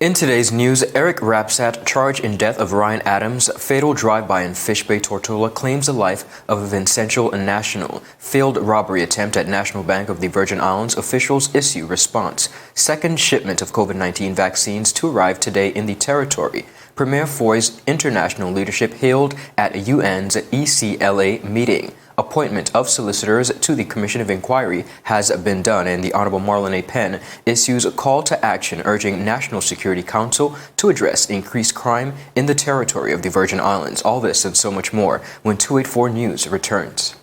In today's news, Eric Rabsatt, charged in death of Ryan Adams' fatal drive-by in Fish Bay Tortola, claims the life of a Vincentian national. Failed robbery attempt at National Bank of the Virgin Islands, officials issue response. Second shipment of COVID-19 vaccines to arrive today in the territory. Premier Foy's international leadership hailed at UN's ECLAC meeting. Appointment of solicitors to the Commission of Inquiry has been done, and the Honorable Marlon Penn issues a call to action urging National Security Council to address increased crime in the territory of the Virgin Islands. All this and so much more when 284 News returns.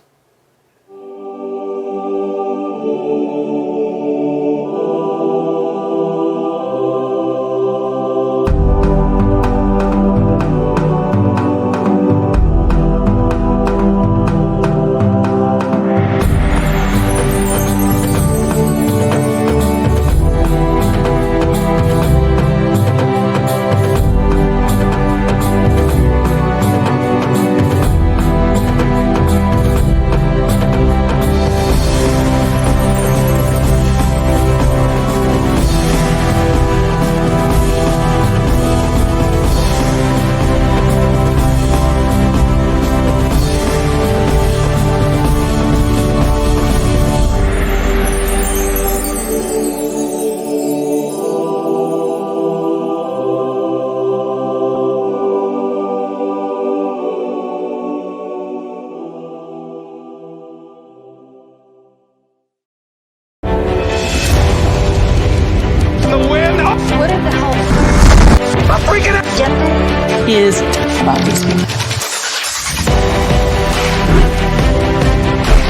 Is about these people.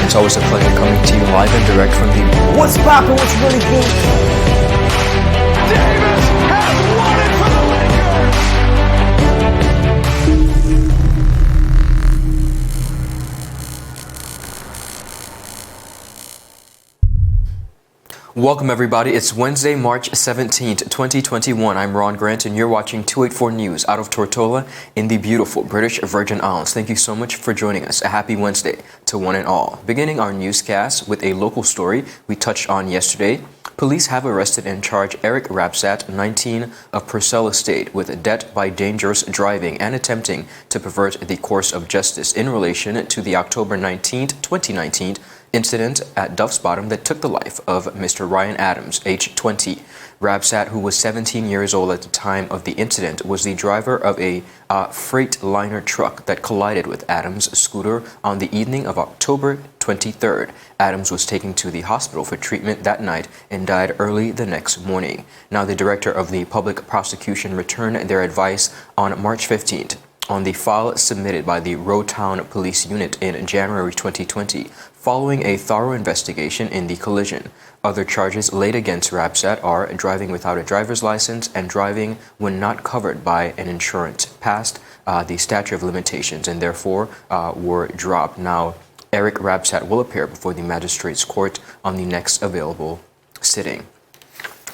It's always a pleasure coming to you live and direct from the What's poppin'? What's really good? Davis has won it for the Welcome everybody. It's Wednesday, March 17th, 2021. I'm Ron Grant and you're watching 284 News out of Tortola in the beautiful British Virgin Islands. Thank you so much for joining us. A happy Wednesday to one and all. Beginning our newscast with a local story we touched on yesterday. Police have arrested and charged Eric Rabsatt, 19, of Purcell Estate with debt by dangerous driving and attempting to pervert the course of justice in relation to the October 19th, 2019 incident at Duff's Bottom that took the life of Mr. Ryan Adams, age 20. Rabsatt, who was 17 years old at the time of the incident, was the driver of a freight liner truck that collided with Adams' scooter on the evening of October 23rd. Adams was taken to the hospital for treatment that night and died early the next morning. Now, the director of the public prosecution returned their advice on March 15th. On the file submitted by the Road Town Police Unit in January 2020, following a thorough investigation in the collision. Other charges laid against Rabsatt are driving without a driver's license and driving when not covered by an insurance, past the statute of limitations, and therefore were dropped. Now, Eric Rabsatt will appear before the magistrate's court on the next available sitting.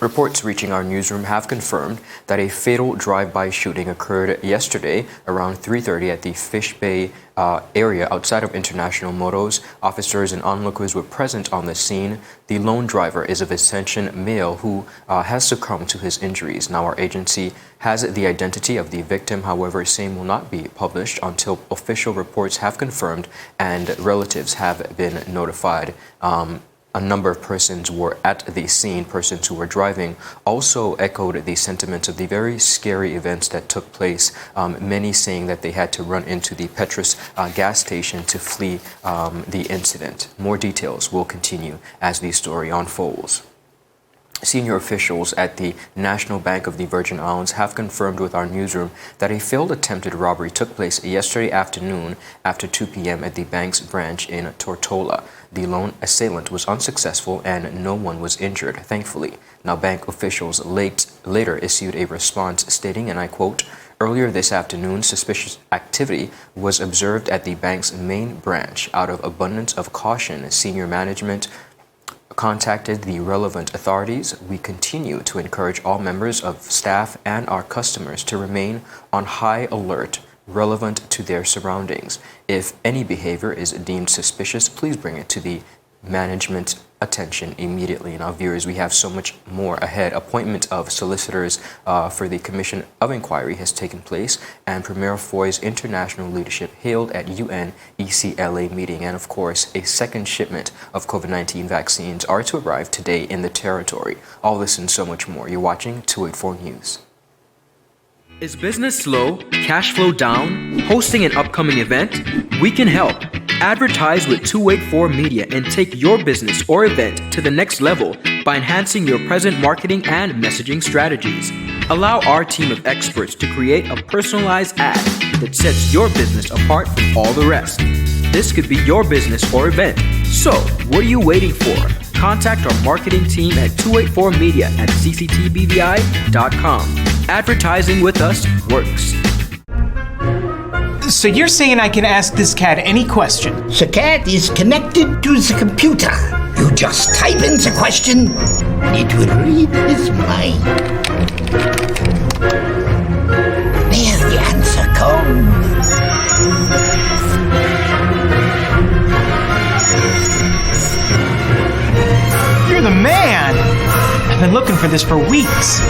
Reports reaching our newsroom have confirmed that a fatal drive-by shooting occurred yesterday around 3:30 at the Fish Bay area outside of International Motors. Officers and onlookers were present on the scene. The lone driver is a Vincentian male who has succumbed to his injuries. Now, our agency has the identity of the victim. However, same will not be published until official reports have confirmed and relatives have been notified. A number of persons were at the scene. Persons who were driving also echoed the sentiments of the very scary events that took place, many saying that they had to run into the Petrus gas station to flee the incident. More details will continue as the story unfolds. Senior officials at the National Bank of the Virgin Islands have confirmed with our newsroom that a failed attempted robbery took place yesterday afternoon after 2 p.m. at the bank's branch in Tortola. The lone assailant was unsuccessful and no one was injured, thankfully. Now, bank officials later issued a response stating, and I quote, "Earlier this afternoon, suspicious activity was observed at the bank's main branch. Out of abundance of caution, senior management contacted the relevant authorities. We continue to encourage all members of staff and our customers to remain on high alert relevant to their surroundings. If any behavior is deemed suspicious, please bring it to the management attention immediately. Now, viewers, we have so much more ahead. Appointment of solicitors for the Commission of Inquiry has taken place, and Premier Foy's international leadership hailed at UN ECLAC meeting. And of course, a second shipment of COVID-19 vaccines are to arrive today in the territory. All this and so much more. You're watching 284 News. Is business slow? Cash flow down? Hosting an upcoming event? We can help. Advertise with 284 Media and take your business or event to the next level by enhancing your present marketing and messaging strategies. Allow our team of experts to create a personalized ad that sets your business apart from all the rest. This could be your business or event. So, what are you waiting for? Contact our marketing team at 284media@cctbvi.com. Advertising with us works. So you're saying I can ask this cat any question? The cat is connected to the computer. You just type in the question, it will read his mind. There's the answer code. You're the man! I've been looking for this for weeks.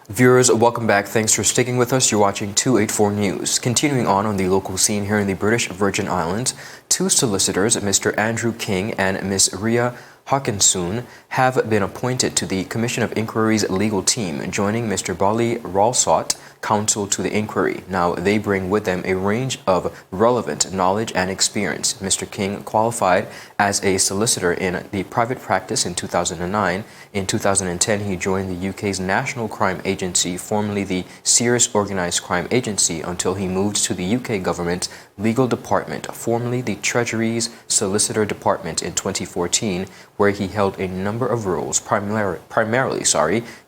Viewers, welcome back. Thanks for sticking with us. You're watching 284 News. Continuing on the local scene here in the British Virgin Islands, two solicitors, Mr. Andrew King and Ms. Ria Hawkinson, have been appointed to the Commission of Inquiry's legal team, joining Mr. Bali Rabsatt, counsel to the inquiry. Now, they bring with them a range of relevant knowledge and experience. Mr. King qualified as a solicitor in the private practice in 2009. In 2010, he joined the UK's National Crime Agency, formerly the Serious Organised Crime Agency, until he moved to the UK government legal department, formerly the Treasury's Solicitor Department, in 2014, where he held a number of roles, primarily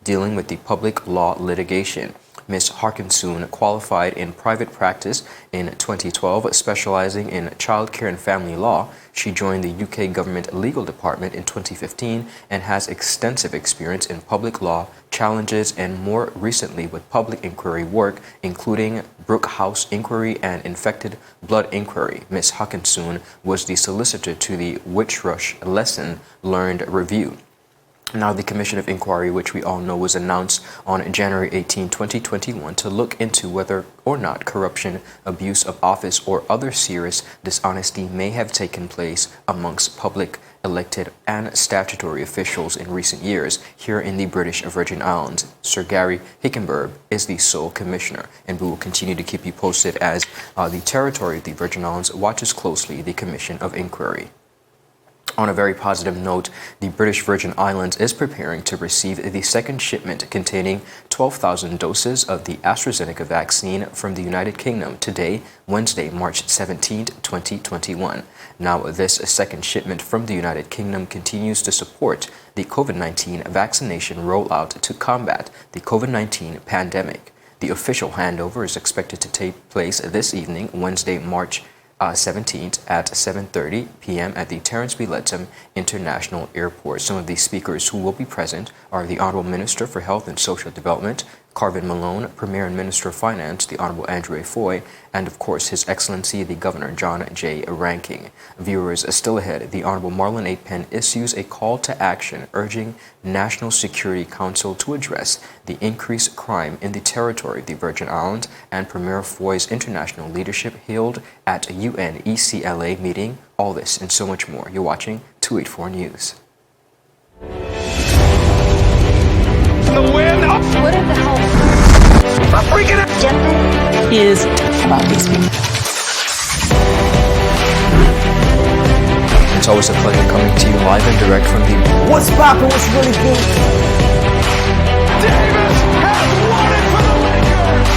dealing with the public law litigation. Ms. Hawkinson qualified in private practice in 2012, specializing in childcare and family law. She joined the UK government legal department in 2015 and has extensive experience in public law challenges and more recently with public inquiry work, including Brook House inquiry and infected blood inquiry. Ms. Hawkinson was the solicitor to the Witch Rush Lesson Learned Review. Now, the Commission of Inquiry, which we all know was announced on January 18, 2021, to look into whether or not corruption, abuse of office, or other serious dishonesty may have taken place amongst public, elected, and statutory officials in recent years here in the British Virgin Islands. Sir Gary Hickenberg is the sole commissioner, and we will continue to keep you posted as the territory of the Virgin Islands watches closely the Commission of Inquiry. On a very positive note, the British Virgin Islands is preparing to receive the second shipment containing 12,000 doses of the AstraZeneca vaccine from the United Kingdom today, Wednesday, March 17, 2021. Now, this second shipment from the United Kingdom continues to support the COVID-19 vaccination rollout to combat the COVID-19 pandemic. The official handover is expected to take place this evening, Wednesday, March 17th at 7:30 p.m. at the Terence B. Lethem International Airport. Some of the speakers who will be present are the Honorable Minister for Health and Social Development, Carvin Malone, Premier and Minister of Finance, the Honorable Andrew A. Foy, and of course His Excellency the Governor John J. Ranking. Viewers, still ahead, the Honorable Marlon A. Penn issues a call to action urging National Security Council to address the increased crime in the territory of the Virgin Islands, and Premier Foy's international leadership hailed at UN ECLAC meeting. All this and so much more. You're watching 284 News. The win. What in the hell I'm freaking out. is about these people? It's always a pleasure coming to you live and direct from the What's poppin'? What's really good? Davis has won it for the Lakers.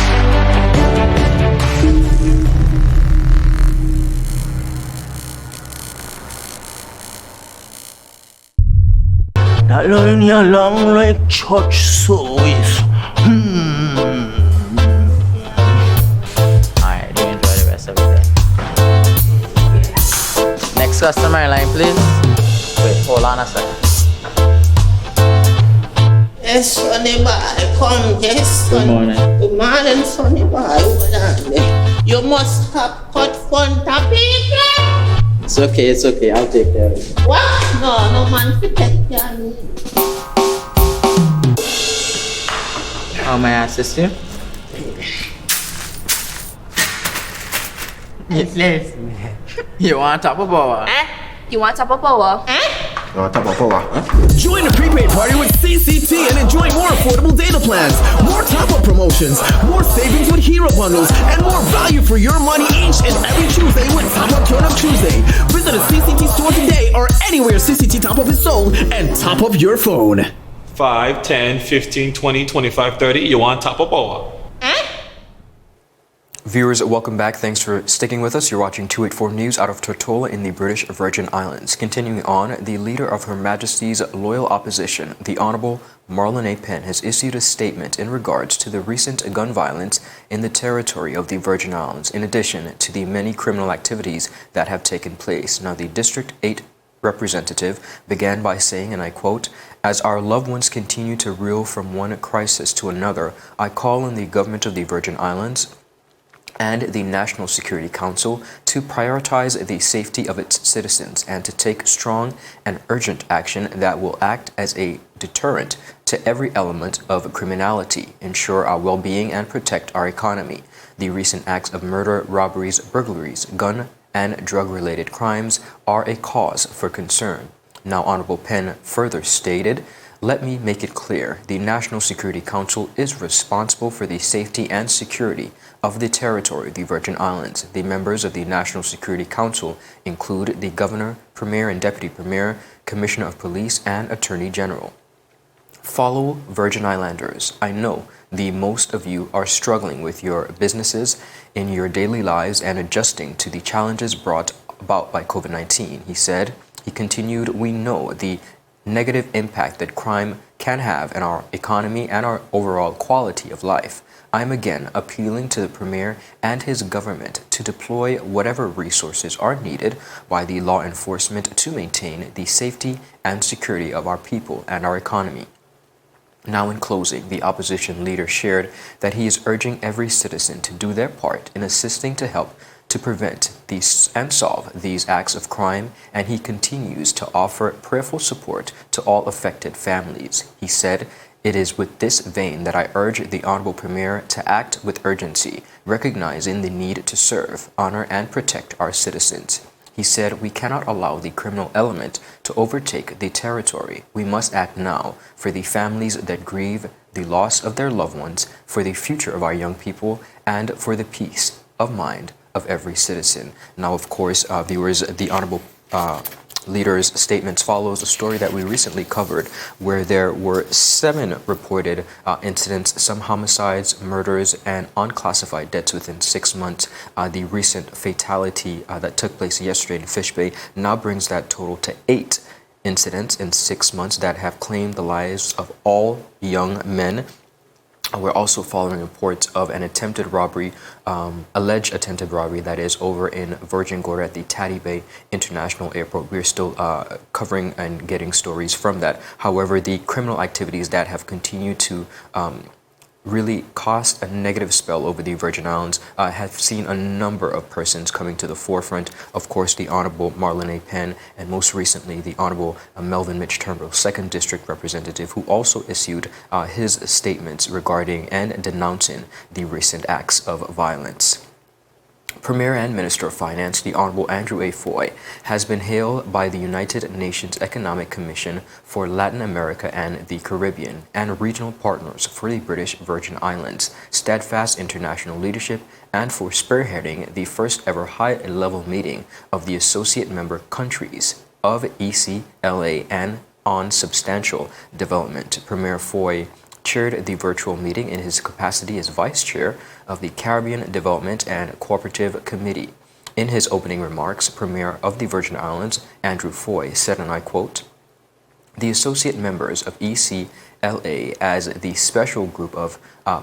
That line you long like church service. Alright, do enjoy the rest of it then. Next customer line, please. Wait, hold on a second. Yes, Sonny boy, come, yes, Good Sonny. morning. Good morning, Sonny boy. Hold on there. You must have cut front of people. It's okay. I'll take care of it. What? No man to take care of me. How may I assist you? Yes. You want top of power? You want top of power? Join the prepaid party with CCT and enjoy more affordable data plans, more top-up promotions, more savings with hero bundles, and more value for your money each and every Tuesday with Top Up Turn Up Tuesday. Visit a CCT store today or anywhere CCT Top Up is sold and top up your phone. 5, 10, 15, 20, 25, 30. You want top of power? Viewers, welcome back. Thanks for sticking with us. You're watching 284 News out of Tortola in the British Virgin Islands. Continuing on, the leader of Her Majesty's Loyal Opposition, the Honourable Marlon Penn, has issued a statement in regards to the recent gun violence in the territory of the Virgin Islands, in addition to the many criminal activities that have taken place. Now, the District 8 representative began by saying, and I quote, "As our loved ones continue to reel from one crisis to another, I call on the government of the Virgin Islands and the National Security Council to prioritize the safety of its citizens and to take strong and urgent action that will act as a deterrent to every element of criminality, ensure our well-being and protect our economy. The recent acts of murder, robberies, burglaries, gun and drug-related crimes are a cause for concern." Now, Honorable Penn further stated, "Let me make it clear, the National Security Council is responsible for the safety and security of the territory of the Virgin Islands. The members of the National Security Council include the Governor, Premier and Deputy Premier, Commissioner of Police, and Attorney General. Fellow Virgin Islanders, I know the most of you are struggling with your businesses in your daily lives and adjusting to the challenges brought about by COVID-19. He said, he continued, "We know the negative impact that crime can have on our economy and our overall quality of life. I am again appealing to the Premier and his government to deploy whatever resources are needed by the law enforcement to maintain the safety and security of our people and our economy." Now, in closing, the opposition leader shared that he is urging every citizen to do their part in assisting to help to prevent these and solve these acts of crime, and he continues to offer prayerful support to all affected families. He said, "It is with this vein that I urge the Honourable Premier to act with urgency, recognizing the need to serve, honor, and protect our citizens." He said, "We cannot allow the criminal element to overtake the territory. We must act now for the families that grieve the loss of their loved ones, for the future of our young people, and for the peace of mind of every citizen." Now, of course, viewers, the Honourable Leader's statements follows a story that we recently covered where there were 7 reported incidents, some homicides, murders, and unclassified deaths within 6 months. The recent fatality that took place yesterday in Fish Bay now brings that total to 8 incidents in 6 months that have claimed the lives of all young men. We're also following reports of an attempted robbery, alleged attempted robbery, that is, over in Virgin Gorda at the Taddy Bay International Airport. We're still covering and getting stories from that. However, the criminal activities that have continued to really cast a negative spell over the Virgin Islands have seen a number of persons coming to the forefront. Of course, the Honourable Marlon Penn, and most recently the Honourable Melvin Mitch Turnbull, 2nd District Representative, who also issued his statements regarding and denouncing the recent acts of violence. Premier and Minister of Finance, the Honourable Andrew A. Fahie, has been hailed by the United Nations Economic Commission for Latin America and the Caribbean and regional partners for the British Virgin Islands, steadfast international leadership, and for spearheading the first ever high-level meeting of the associate member countries of ECLA and on substantial development. Premier Fahie chaired the virtual meeting in his capacity as Vice Chair of the Caribbean Development and Cooperative Committee. In his opening remarks, Premier of the Virgin Islands, Andrew Fahie, said, and I quote, "The associate members of ECLA as the special group of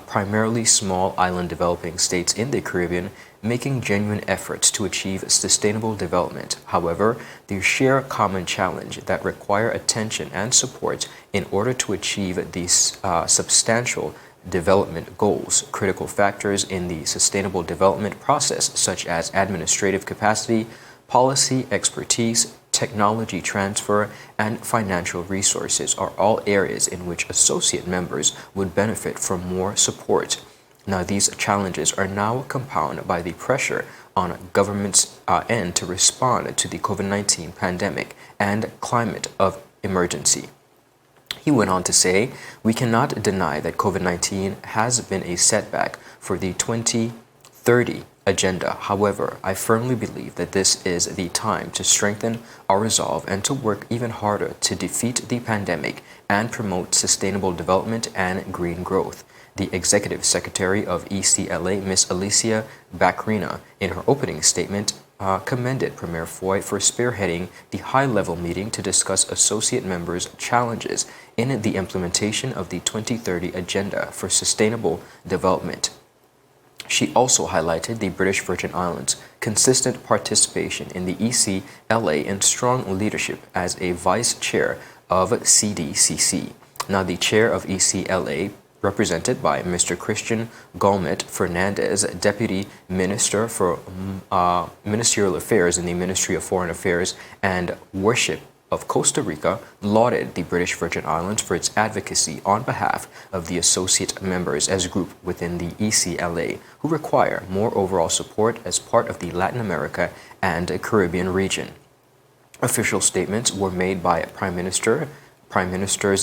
primarily small island developing states in the Caribbean making genuine efforts to achieve sustainable development. However, they share a common challenge that require attention and support in order to achieve these substantial development goals. Critical factors in the sustainable development process, such as administrative capacity, policy expertise, technology transfer, and financial resources, are all areas in which associate members would benefit from more support. Now, these challenges are now compounded by the pressure on government's end to respond to the COVID-19 pandemic and climate of emergency. He went on to say, "We cannot deny that COVID-19 has been a setback for the 2030 agenda. However, I firmly believe that this is the time to strengthen our resolve and to work even harder to defeat the pandemic and promote sustainable development and green growth." The Executive Secretary of ECLA, Ms. Alicia Bakrina, in her opening statement, commended Premier Fahie for spearheading the high-level meeting to discuss associate members' challenges in the implementation of the 2030 Agenda for Sustainable Development. She also highlighted the British Virgin Islands' consistent participation in the ECLA and strong leadership as a vice chair of CDCC. Now, the chair of ECLA, represented by Mr. Christian Golmet Fernandez, Deputy Minister for Ministerial Affairs in the Ministry of Foreign Affairs and Worship of Costa Rica, lauded the British Virgin Islands for its advocacy on behalf of the associate members as a group within the ECLA who require more overall support as part of the Latin America and Caribbean region. Official statements were made by Prime Ministers,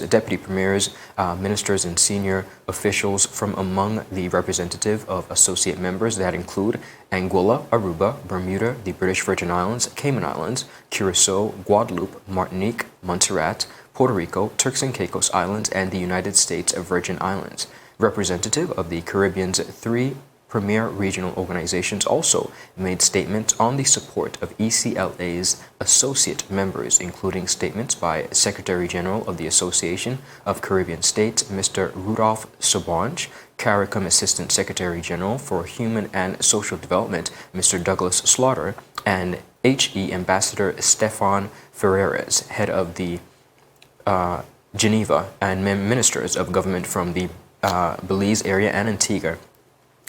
Deputy Premiers, ministers, and senior officials from among the representative of associate members that include Anguilla, Aruba, Bermuda, the British Virgin Islands, Cayman Islands, Curacao, Guadeloupe, Martinique, Montserrat, Puerto Rico, Turks and Caicos Islands, and the United States Virgin Islands. Representative of the Caribbean's three premier regional organizations also made statements on the support of ECLA's associate members, including statements by Secretary General of the Association of Caribbean States, Mr. Rudolph Sobange, CARICOM Assistant Secretary General for Human and Social Development, Mr. Douglas Slaughter, and HE Ambassador Stefan Ferreras, head of the Geneva, and ministers of government from the Belize area and Antigua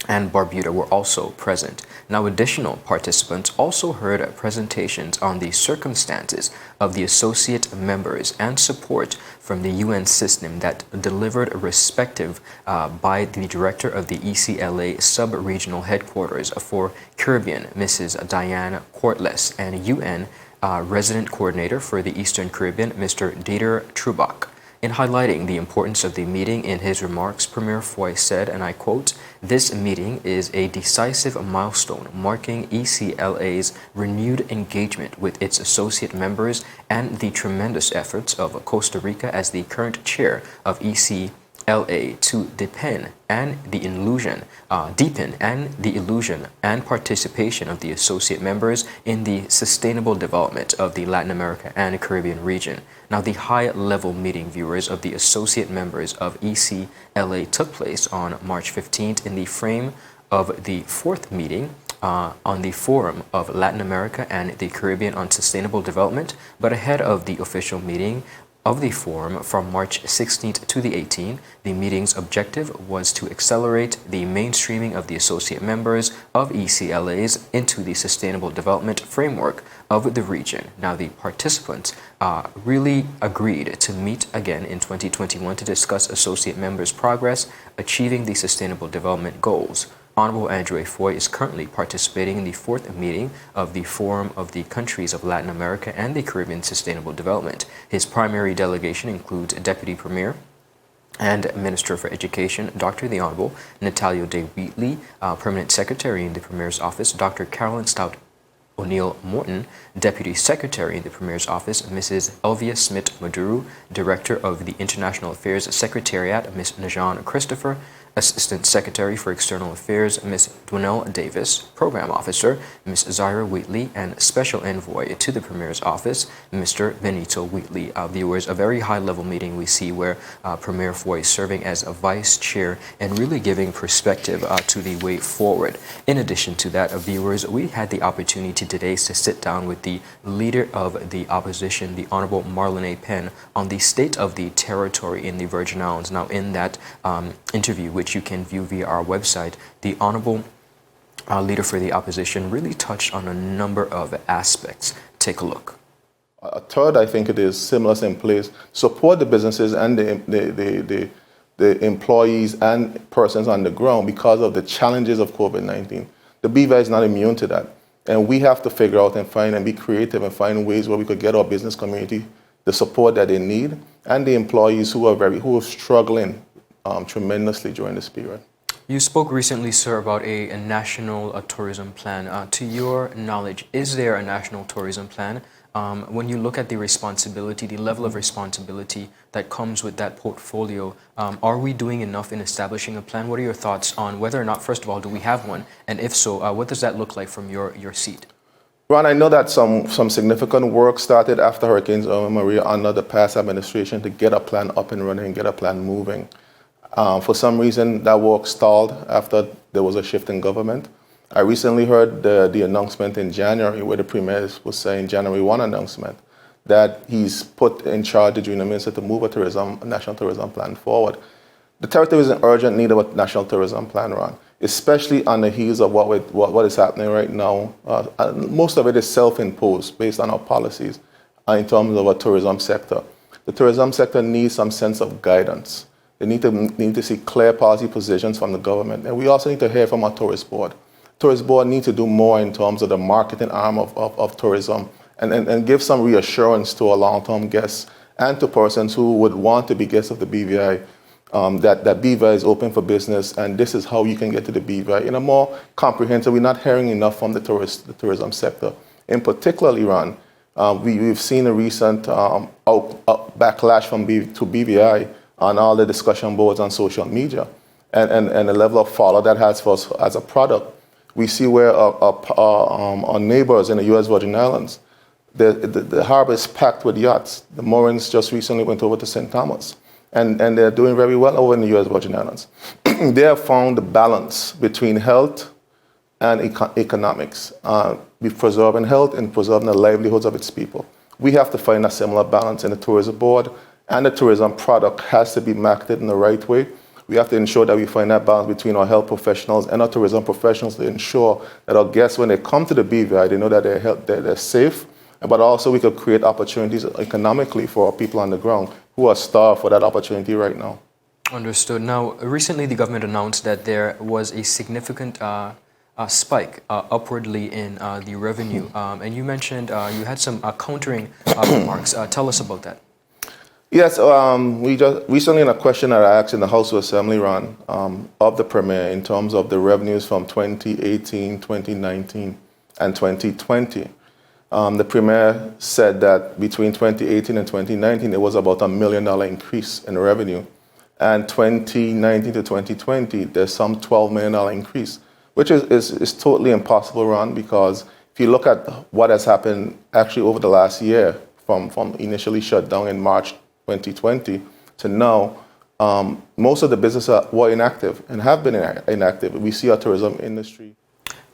and Barbuda were also present. Now, additional participants also heard presentations on the circumstances of the associate members and support from the UN system that delivered respective by the director of the ECLA sub-regional headquarters for Caribbean, Mrs. Diane Courtless, and UN resident coordinator for the Eastern Caribbean, Mr. Dieter Trubach. In highlighting the importance of the meeting in his remarks, Premier Fahie said, and I quote, "This meeting is a decisive milestone marking ECLA's renewed engagement with its associate members and the tremendous efforts of Costa Rica as the current chair of ECLA to deepen the illusion and participation of the associate members in the sustainable development of the Latin America and Caribbean region." Now, the high-level meeting viewers of the associate members of ECLA took place on March 15th in the frame of the fourth meeting on the Forum of Latin America and the Caribbean on Sustainable Development, but ahead of the official meeting of the forum from March 16th to the 18th, the meeting's objective was to accelerate the mainstreaming of the associate members of ECLAs into the sustainable development framework of the region. Now, the participants really agreed to meet again in 2021 to discuss associate members' progress achieving the sustainable development goals. Honorable Andrew A. Fahie is currently participating in the fourth meeting of the Forum of the Countries of Latin America and the Caribbean Sustainable Development. His primary delegation includes Deputy Premier and Minister for Education, Dr. the Honorable Natalio De Wheatley, Permanent Secretary in the Premier's Office, Dr. Carolyn Stout O'Neill Morton, Deputy Secretary in the Premier's Office, Mrs. Elvia Smith Maduru, Director of the International Affairs Secretariat, Ms. Najan Christopher, Assistant Secretary for External Affairs, Ms. Dwynell Davis, Program Officer, Ms. Zyra Wheatley, and Special Envoy to the Premier's Office, Mr. Benito Wheatley. Viewers, a very high-level meeting we see where Premier Foy is serving as a Vice Chair and really giving perspective to the way forward. In addition to that, viewers, we had the opportunity today to sit down with the Leader of the Opposition, the Honorable Marlon Penn, on the state of the territory in the Virgin Islands. Now, in that interview, which you can view via our website, the Honorable Leader for the Opposition really touched on a number of aspects. Take a look. A third, I think it is, stimulus in place, support the businesses and the employees and persons on the ground because of the challenges of COVID-19. The BVI is not immune to that. And we have to figure out and find and be creative and find ways where we could get our business community the support that they need and the employees who are struggling tremendously during this period. You spoke recently, sir, about a national tourism plan. To your knowledge, is there a national tourism plan? When you look at the responsibility, the level of responsibility that comes with that portfolio, are we doing enough in establishing a plan? What are your thoughts on whether or not, first of all, do we have one? And if so, what does that look like from your seat? Ron, I know that some significant work started after Hurricanes Irma and Maria under the past administration to get a plan up and running and get a plan moving. For some reason, that work stalled after there was a shift in government. I recently heard the announcement in January where the Premier was saying, January 1 announcement, that he's put in charge the Junior Minister to move a national tourism plan forward. The territory is in urgent need of a national tourism plan, Ron, especially on the heels of what is happening right now. Most of it is self-imposed based on our policies in terms of our tourism sector. The tourism sector needs some sense of guidance. They need to see clear policy positions from the government. And we also need to hear from our tourist board. Tourist board needs to do more in terms of the marketing arm of tourism and give some reassurance to our long-term guests and to persons who would want to be guests of the BVI that BVI is open for business and this is how you can get to the BVI in a more comprehensive. We're not hearing enough from the tourism sector. In particular, Iran, we've seen a recent backlash to BVI on all the discussion boards on social media and the level of follow that has for us as a product. We see where our neighbors in the U.S. Virgin Islands, the harbor is packed with yachts. The moorings just recently went over to St. Thomas, and they're doing very well over in the U.S. Virgin Islands. They have found the balance between health and economics, preserving health and preserving the livelihoods of its people. We have to find a similar balance in the tourism board, and the tourism product has to be marketed in the right way. We have to ensure that we find that balance between our health professionals and our tourism professionals to ensure that our guests, when they come to the BVI, they know that they're safe, but also we could create opportunities economically for our people on the ground who are starved for that opportunity right now. Understood. Now, recently the government announced that there was a significant spike upwardly in the revenue, and you mentioned you had some countering remarks. Tell us about that. Yes, we just recently in a question that I asked in the House of Assembly, Ron, of the Premier in terms of the revenues from 2018, 2019, and 2020. The Premier said that between 2018 and 2019, there was about $1 million increase in revenue. And 2019 to 2020, there's some $12 million increase, which is totally impossible, Ron, because if you look at what has happened actually over the last year, from initially shut down in March 2020 to now, most of the businesses were inactive and have been inactive. We see our tourism industry.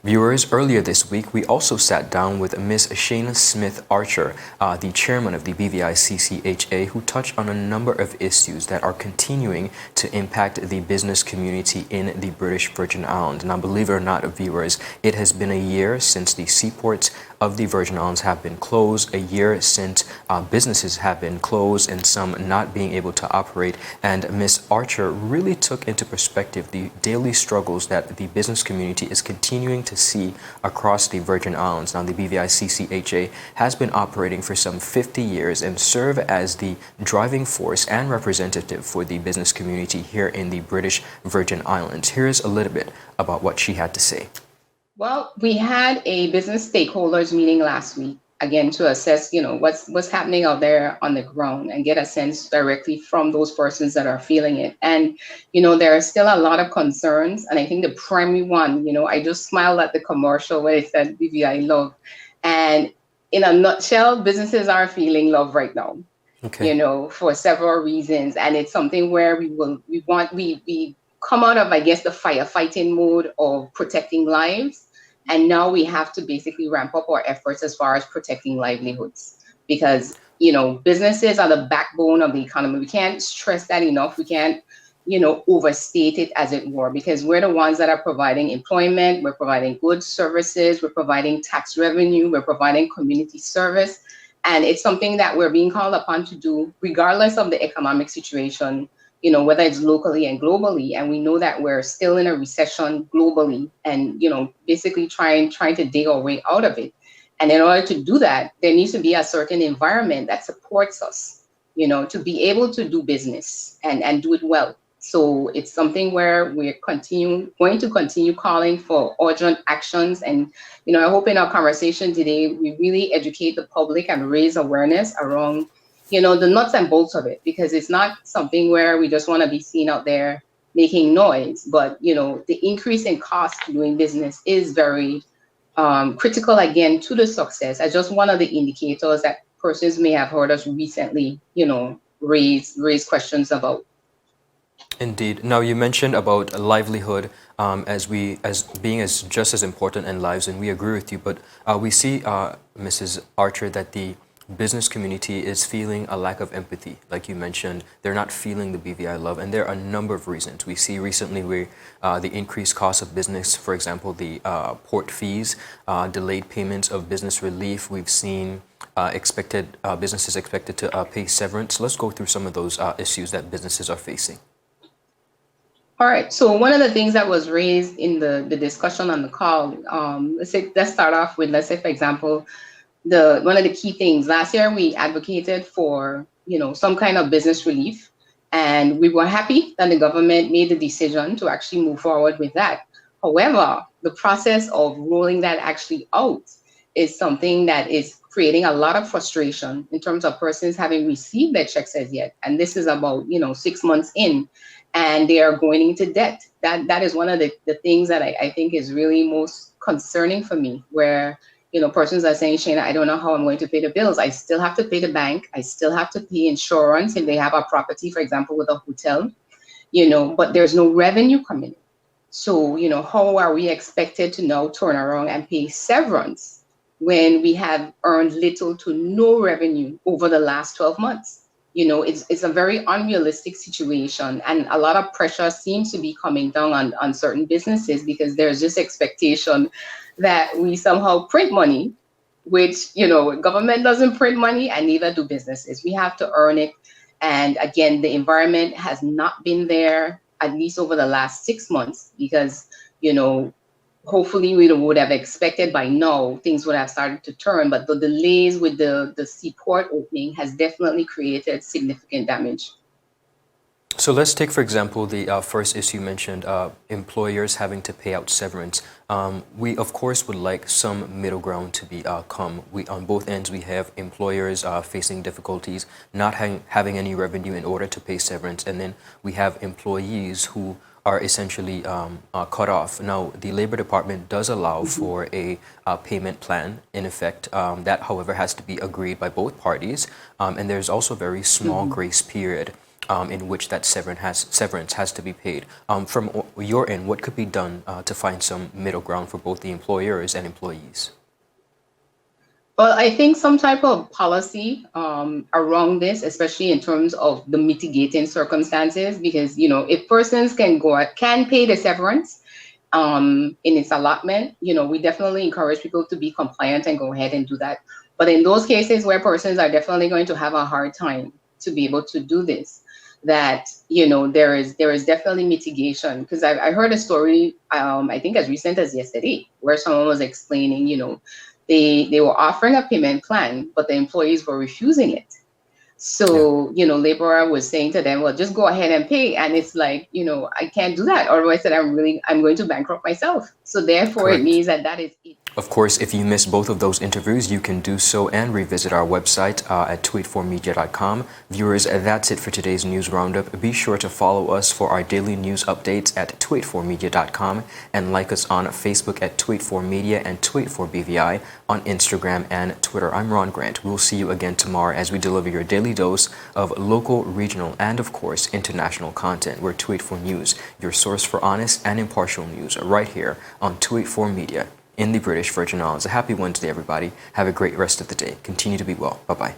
Viewers, earlier this week, we also sat down with Ms. Shana Smith Archer, the chairman of the BVI CCHA, who touched on a number of issues that are continuing to impact the business community in the British Virgin Islands. Now, believe it or not, viewers, it has been a year since the seaports of the Virgin Islands have been closed, a year since businesses have been closed and some not being able to operate. And Ms. Archer really took into perspective the daily struggles that the business community is continuing to see across the Virgin Islands. Now, the BVI CCHA has been operating for some 50 years and serve as the driving force and representative for the business community here in the British Virgin Islands. Here's a little bit about what she had to say. Well, we had a business stakeholders meeting last week, again, to assess, what's happening out there on the ground and get a sense directly from those persons that are feeling it. And, there are still a lot of concerns. And I think the primary one, I just smiled at the commercial where it said BVI love. And in a nutshell, businesses are feeling love right now. Okay. For several reasons. And it's something where we come out of, I guess, the firefighting mode of protecting lives. And now we have to basically ramp up our efforts as far as protecting livelihoods, because, businesses are the backbone of the economy. We can't stress that enough. We can't, overstate it, as it were, because we're the ones that are providing employment, we're providing goods, services, we're providing tax revenue, we're providing community service. And it's something that we're being called upon to do regardless of the economic situation, whether it's locally and globally. And we know that we're still in a recession globally and, basically trying to dig our way out of it. And in order to do that, there needs to be a certain environment that supports us, to be able to do business and do it well. So it's something where we're going to continue calling for urgent actions. And, I hope in our conversation today, we really educate the public and raise awareness around, the nuts and bolts of it, because it's not something where we just want to be seen out there making noise. But, the increase in cost doing business is very critical, again, to the success, as just one of the indicators that persons may have heard us recently, raise questions about. Indeed. Now, you mentioned about livelihood as being just as important in lives, and we agree with you. But we see, Mrs. Archer, that the business community is feeling a lack of empathy. Like you mentioned, they're not feeling the BVI love, and there are a number of reasons. We see recently where the increased cost of business, for example, the port fees, delayed payments of business relief. We've seen businesses expected to pay severance. Let's go through some of those issues that businesses are facing. All right. So one of the things that was raised in the discussion on the call, let's start off with, for example, one of the key things. Last year, we advocated for, some kind of business relief, and we were happy that the government made the decision to actually move forward with that. However, the process of rolling that actually out is something that is creating a lot of frustration in terms of persons having received their checks as yet. And this is about, 6 months in, and they are going into debt. That is one of the things that I think is really most concerning for me, where, persons are saying, Shana, I don't know how I'm going to pay the bills. I still have to pay the bank. I still have to pay insurance if they have a property, for example, with a hotel, but there's no revenue coming in. So, how are we expected to now turn around and pay severance when we have earned little to no revenue over the last 12 months? It's a very unrealistic situation, and a lot of pressure seems to be coming down on certain businesses, because there's this expectation that we somehow print money, which, government doesn't print money, and neither do businesses. We have to earn it. And again, the environment has not been there, at least over the last 6 months, because, hopefully we would have expected by now things would have started to turn, but the delays with the seaport opening has definitely created significant damage. So let's take, for example, the first issue you mentioned, employers having to pay out severance. We, of course, would like some middle ground to be come. On both ends, we have employers facing difficulties, not having any revenue in order to pay severance, and then we have employees who are essentially cut off. Now, the Labor Department does allow for a payment plan in effect. That, however, has to be agreed by both parties. And there's also a very small grace period in which that severance has to be paid. From your end, what could be done to find some middle ground for both the employers and employees? Well, I think some type of policy around this, especially in terms of the mitigating circumstances, because, if persons can pay the severance in its allotment, we definitely encourage people to be compliant and go ahead and do that. But in those cases where persons are definitely going to have a hard time to be able to do this, that, there is definitely mitigation. Because I heard a story, I think as recent as yesterday, where someone was explaining, they were offering a payment plan, but the employees were refusing it. So, laborer was saying to them, well, just go ahead and pay. And it's like, I can't do that. Otherwise, I'm going to bankrupt myself. So therefore, Correct. It means that is it. Of course, if you missed both of those interviews, you can do so and revisit our website at 284media.com. Viewers, that's it for today's news roundup. Be sure to follow us for our daily news updates at 284media.com and like us on Facebook at 284media and 284BVI on Instagram and Twitter. I'm Ron Grant. We'll see you again tomorrow as we deliver your daily dose of local, regional, and of course, international content. We're 284 News, your source for honest and impartial news right here on 284 Media in the British Virgin Islands. A happy Wednesday, everybody. Have a great rest of the day. Continue to be well. Bye-bye.